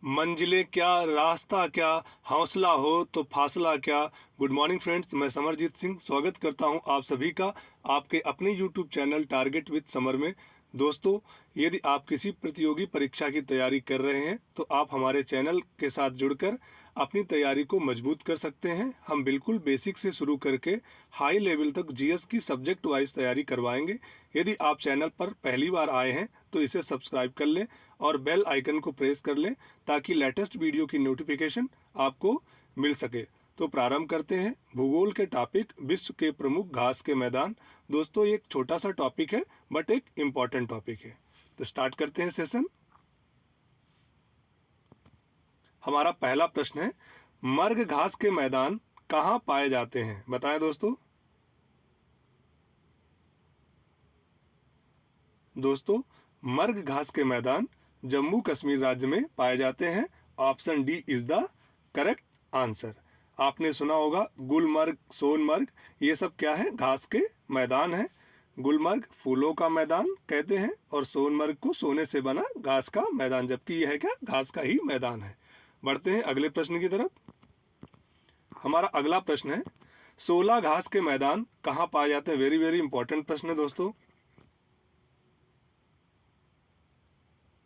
मंजिलें क्या, रास्ता क्या, हौसला हो तो फासला क्या। गुड मॉर्निंग फ्रेंड्स, मैं समरजीत सिंह स्वागत करता हूं आप सभी का आपके अपने YouTube channel target with summer में। दोस्तों, यदि आप किसी प्रतियोगी परीक्षा की तैयारी कर रहे हैं तो आप हमारे चैनल के साथ जुड़कर अपनी तैयारी को मजबूत कर सकते हैं। हम बिल्कुल बेसिक से शुरू करके हाई लेवल तक जीएस की सब्जेक्ट वाइज तैयारी करवाएंगे। यदि आप चैनल पर पहली बार आए हैं तो इसे सब्सक्राइब कर लें और बेल आइकन को प्रेस कर लें ताकि लेटेस्ट वीडियो की नोटिफिकेशन आपको मिल सके। तो प्रारंभ करते हैं। भूगोल के टॉपिक, विश्व के प्रमुख घास के मैदान। दोस्तों, ये एक छोटा सा टॉपिक है बट एक इम्पॉर्टेंट टॉपिक है। तो स्टार्ट करते हैं सेशन। हमारा पहला प्रश्न है, मर्ग घास के मैदान कहाँ पाए जाते हैं? बताएं दोस्तों। दोस्तों, मर्ग घास के मैदान जम्मू कश्मीर राज्य में पाए जाते हैं। Option D is the correct answer. आपने सुना होगा गुलमर्ग, सोनमर्ग, ये सब क्या है? घास के मैदान है। गुलमर्ग फूलों का मैदान कहते हैं और सोनमर्ग को सोने से बना घास का मैदान, जबकि यह है क्या? घास का ही मैदान है। बढ़ते हैं अगले प्रश्न की तरफ। हमारा अगला प्रश्न है, 16 घास के मैदान कहाँ पाए जाते हैं? वेरी वेरी इंपॉर्टेंट प्रश्न है दोस्तों।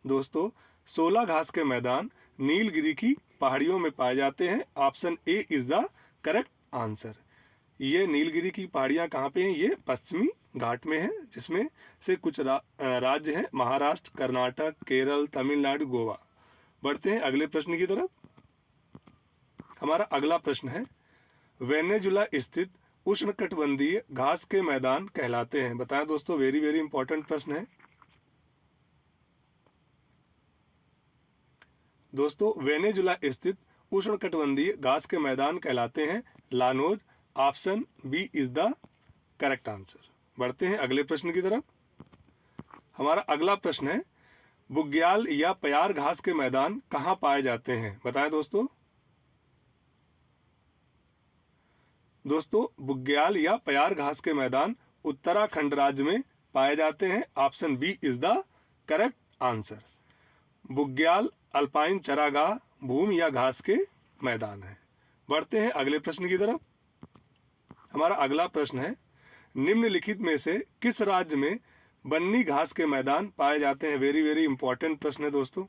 दोस्तों, 16 घास के मैदान नीलगिरी की पहाड़ियों में पाए जाते हैं। Option A is the correct answer. ये नीलगिरी की पहाड़ियाँ कहाँ पे हैं? ये पश्चिमी घाट में है, जिसमें से कुछ राज्य हैं महाराष्ट्र, कर्नाटक, केरल, तमिलनाडु, गोवा। बढ़ते हैं अगले प्रश्न की तरफ। हमारा अगला प्रश्न है, वेनेजुला स्थित उष्णकटिबंधीय घास के मैदान कहलाते हैं? बताएं दोस्तों, वेरी वेरी इंपॉर्टेंट प्रश्न है। दोस्तों, वेनेजुला स्थित उष्णकटिबंधीय घास के मैदान कहलाते हैं lawns. Option B is the correct answer. बढ़ते हैं अगले प्रश्न की तरफ। हमारा अगला प्रश्न है, बुग्याल या प्यार घास के मैदान कहाँ पाए जाते हैं? बताएं दोस्तों। दोस्तों, बुग्याल या प्यार घास के मैदान उत्तराखंड राज्य में पाए जाते हैं। Option B is the correct answer. बुग्याल अल्पाइन चरागाह, भूमि या घास के मैदान है। बढ़ते हैं अगले प्रश्न की तरफ। हमारा अगला प्रश्न है, निम्नलिखित में से किस राज्य में बन्नी घास के मैदान पाए जाते हैं? वेरी वेरी इंपॉर्टेंट प्रश्न है दोस्तों।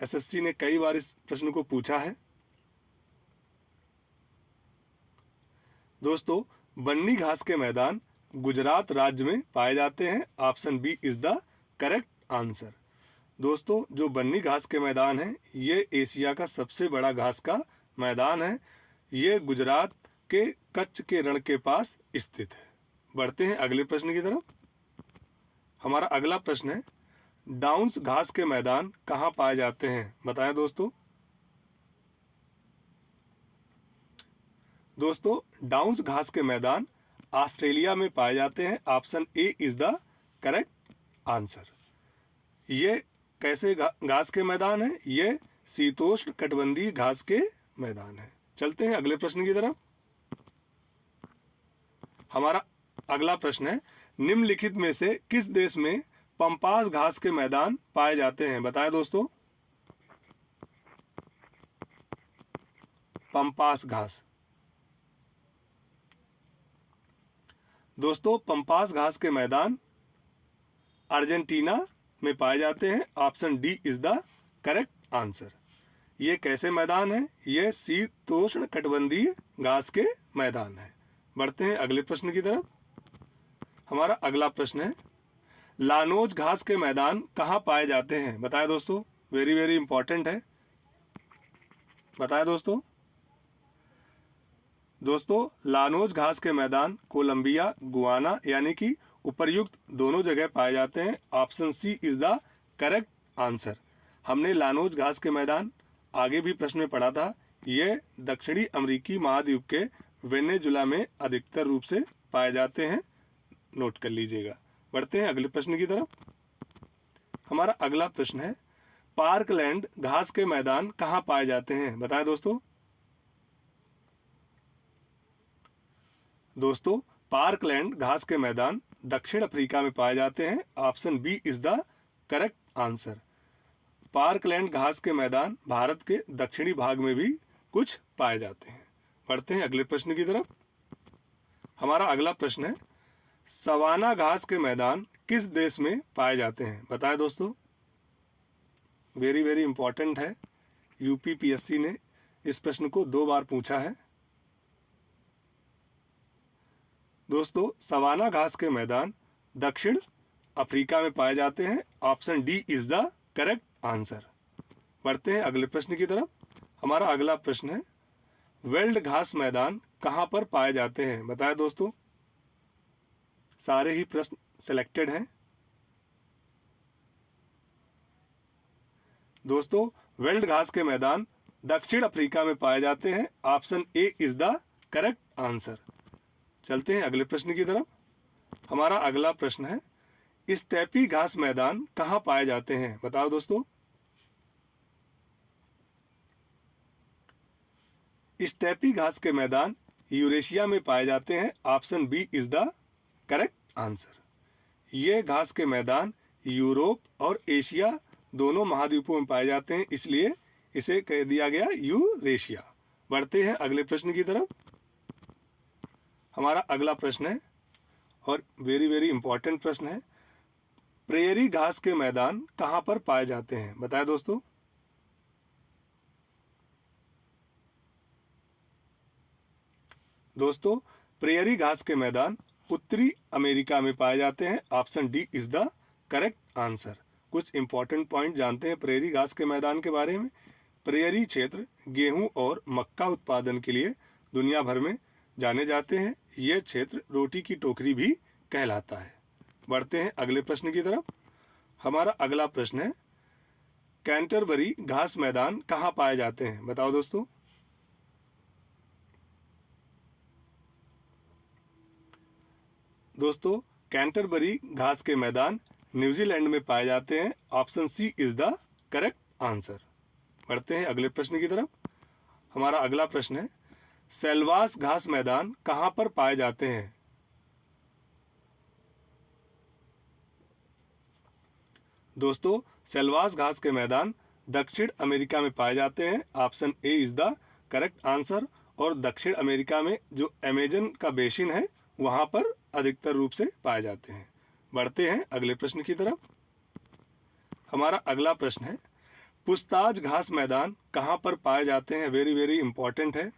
एसएससी ने कई बार इस प्रश्न को पूछा है। दोस्तों, बन्नी घास के मैदान गुजरात राज्य में पाए जाते हैं। Option B is the correct answer. दोस्तों, जो बन्नी घास के मैदान है, ये एशिया का सबसे बड़ा घास का मैदान है। ये गुजरात के कच्छ के रण के पास स्थित है। बढ़ते हैं अगले प्रश्न की तरफ। हमारा अगला प्रश्न है, डाउन्स घास के मैदान कहाँ पाए जाते हैं? बताएं दोस्तों। दोस्तों, डाउन्स घास के मैदान ऑस्ट्रेलिया में पाए जाते हैं। Option A is the correct answer. ये कैसे घास के मैदान है? ये शीतोष्ण कटिबंधीय घास के मैदान है। चलते हैं अगले प्रश्न की तरफ। हमारा अगला प्रश्न है, निम्नलिखित में से किस देश में पंपास घास के मैदान पाए जाते हैं? बताएं दोस्तों। पंपास घास। दोस्तों, पंपास घास के मैदान अर्जेंटीना में पाए जाते हैं। Option D is the correct answer. ये कैसे मैदान है? ये शीतोष्ण कटिबंधीय घास के मैदान है। बढ़ते हैं अगले प्रश्न की तरफ। हमारा अगला प्रश्न है, लानोज घास के मैदान कहाँ पाए जाते हैं? बताएं दोस्तों। वेरी वेरी इंपॉर्टेंट है। बताएं दोस्तों। दोस्तों, लानोज घास के मैदान कोलंबिया, गुआना यानी कि उपर्युक्त दोनों जगह पाए जाते हैं। Option C is the correct answer. हमने लानोज घास के मैदान आगे भी प्रश्न में पढ़ा था। ये दक्षिणी अमेरिकी महाद्वीप के वेनेजुला में अधिकतर रूप से पाए जाते हैं। नोट कर लीजिएगा। बढ़ते हैं अगले प्रश्न की तरफ। हमारा अगला प्रश्न है, पार्कलैंड घास के मैदान कहाँ पाए जाते हैं? बताएं दोस्तों। दोस्तों, पार्कलैंड घास के मैदान दक्षिण अफ्रीका में पाए जाते हैं। Option B is the correct answer. Parkland घास के मैदान भारत के दक्षिणी भाग में भी कुछ पाए जाते हैं। बढ़ते हैं अगले प्रश्न की तरफ। हमारा अगला प्रश्न है, सवाना घास के मैदान किस देश में पाए जाते हैं? बताएं दोस्तों, वेरी वेरी इंपॉर्टेंट है। यूपीपीएससी ने इस प्रश्न को 2 बार पूछा है। दोस्तों, सवाना घास के मैदान दक्षिण अफ्रीका में पाए जाते हैं। Option D is the correct answer. बढ़ते हैं अगले प्रश्न की तरफ। हमारा अगला प्रश्न है, वेल्ड घास मैदान कहाँ पर पाए जाते हैं? बताएं दोस्तों, सारे ही प्रश्न सिलेक्टेड हैं। दोस्तों, वेल्ड घास के मैदान दक्षिण अफ्रीका में पाए जाते हैं। Option A is the correct answer. चलते हैं अगले प्रश्न की तरफ। हमारा अगला प्रश्न है, स्टेपी घास मैदान कहाँ पाए जाते हैं? बताओ दोस्तों, स्टेपी घास के मैदान यूरेशिया में पाए जाते हैं। Option B is the correct answer. ये घास के मैदान यूरोप और एशिया दोनों महाद्वीपों में पाए जाते हैं, इसलिए इसे कह दिया गया यूरेशिया। बढ़ते हैं अगले प्रश्न की तरफ। हमारा अगला प्रश्न है और वेरी वेरी इंपॉर्टेंट प्रश्न है, प्रेयरी घास के मैदान कहाँ पर पाए जाते हैं? बताएं दोस्तों, प्रेयरी घास के मैदान उत्तरी अमेरिका में पाए जाते हैं। Option D is the correct answer. कुछ इंपॉर्टेंट पॉइंट जानते हैं प्रेयरी घास के मैदान के बारे में। प्रेयरी क्षेत्र गेहूं और मक्का उत्पादन के लिए दुनिया भर में जाने जाते हैं। यह क्षेत्र रोटी की टोकरी भी कहलाता है। बढ़ते हैं अगले प्रश्न की तरफ। हमारा अगला प्रश्न है, कैंटरबरी घास मैदान कहाँ पाए जाते हैं? बताओ दोस्तों, कैंटरबरी घास के मैदान न्यूजीलैंड में पाए जाते हैं। Option C is the correct answer. बढ़ते हैं अगले प्रश्न की तरफ। हमारा अगला प्रश्न है, सेल्वास घास मैदान कहाँ पर पाए जाते हैं? दोस्तों, सेल्वास घास के मैदान दक्षिण अमेरिका में पाए जाते हैं। Option A is the correct answer. और दक्षिण अमेरिका में जो अमेजन का बेसिन है वहां पर अधिकतर रूप से पाए जाते हैं। बढ़ते हैं अगले प्रश्न की तरफ। हमारा अगला प्रश्न है, पुछताछ घास मैदान कहाँ पर पाए जाते हैं? वेरी वेरी इंपॉर्टेंट है।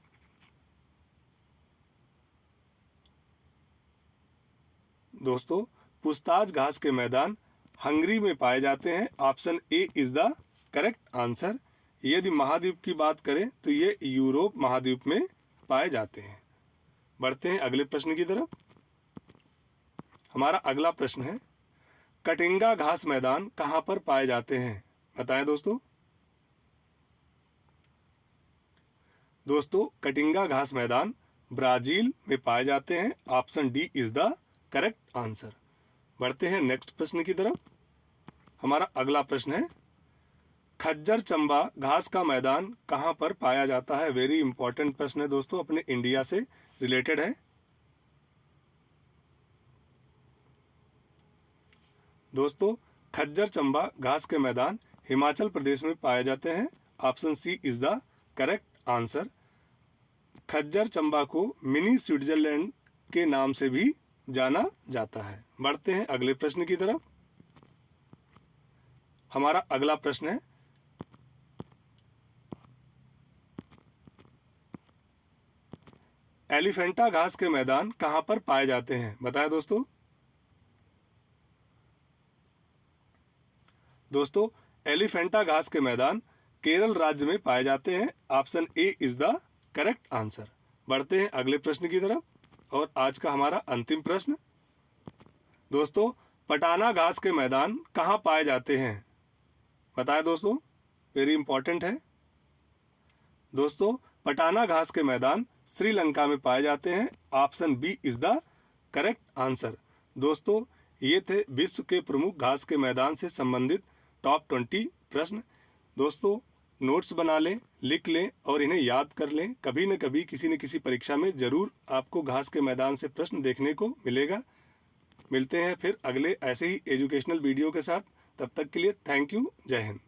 दोस्तों, पुछताछ घास के मैदान हंगरी में पाए जाते हैं। Option A is the correct answer. यदि महाद्वीप की बात करें तो ये यूरोप महाद्वीप में पाए जाते हैं। बढ़ते हैं अगले प्रश्न की तरफ। हमारा अगला प्रश्न है, कटिंगा घास मैदान कहाँ पर पाए जाते हैं? बताएं दोस्तों, कटिंगा घास मैदान ब्राजील में पाए जाते हैं। Option D is the correct answer. बढ़ते हैं नेक्स्ट प्रश्न की तरफ। हमारा अगला प्रश्न है, खज्जर चंबा घास का मैदान कहाँ पर पाया जाता है? वेरी इंपॉर्टेंट प्रश्न है दोस्तों, अपने इंडिया से रिलेटेड है। दोस्तों, खज्जर चंबा घास के मैदान हिमाचल प्रदेश में पाए जाते हैं। Option C is the correct answer. Khajjiar Chamba को मिनी स्विट्जरलैंड के नाम से भी जाना जाता है। बढ़ते हैं अगले प्रश्न की तरफ। हमारा अगला प्रश्न है, एलिफेंटा घास के मैदान कहाँ पर पाए जाते हैं? बताएं दोस्तों, एलिफेंटा घास के मैदान केरल राज्य में पाए जाते हैं। Option A is the correct answer. बढ़ते हैं अगले प्रश्न की तरफ और आज का हमारा अंतिम प्रश्न। दोस्तों, पटाना घास के मैदान कहाँ पाए जाते हैं? बताएं दोस्तों, वेरी इंपॉर्टेंट है। दोस्तों, पटाना घास के मैदान श्रीलंका में पाए जाते हैं। Option B is the correct answer. दोस्तों, ये थे विश्व के प्रमुख घास के मैदान से संबंधित टॉप 20 प्रश्न। दोस्तों, नोट्स बना लें, लिख लें और इन्हें याद कर लें। कभी न कभी किसी न किसी परीक्षा में जरूर आपको घास के मैदान से प्रश्न देखने को मिलेगा। मिलते हैं फिर अगले ऐसे ही एजुकेशनल वीडियो के साथ। तब तक के लिए थैंक यू। जय हिंद।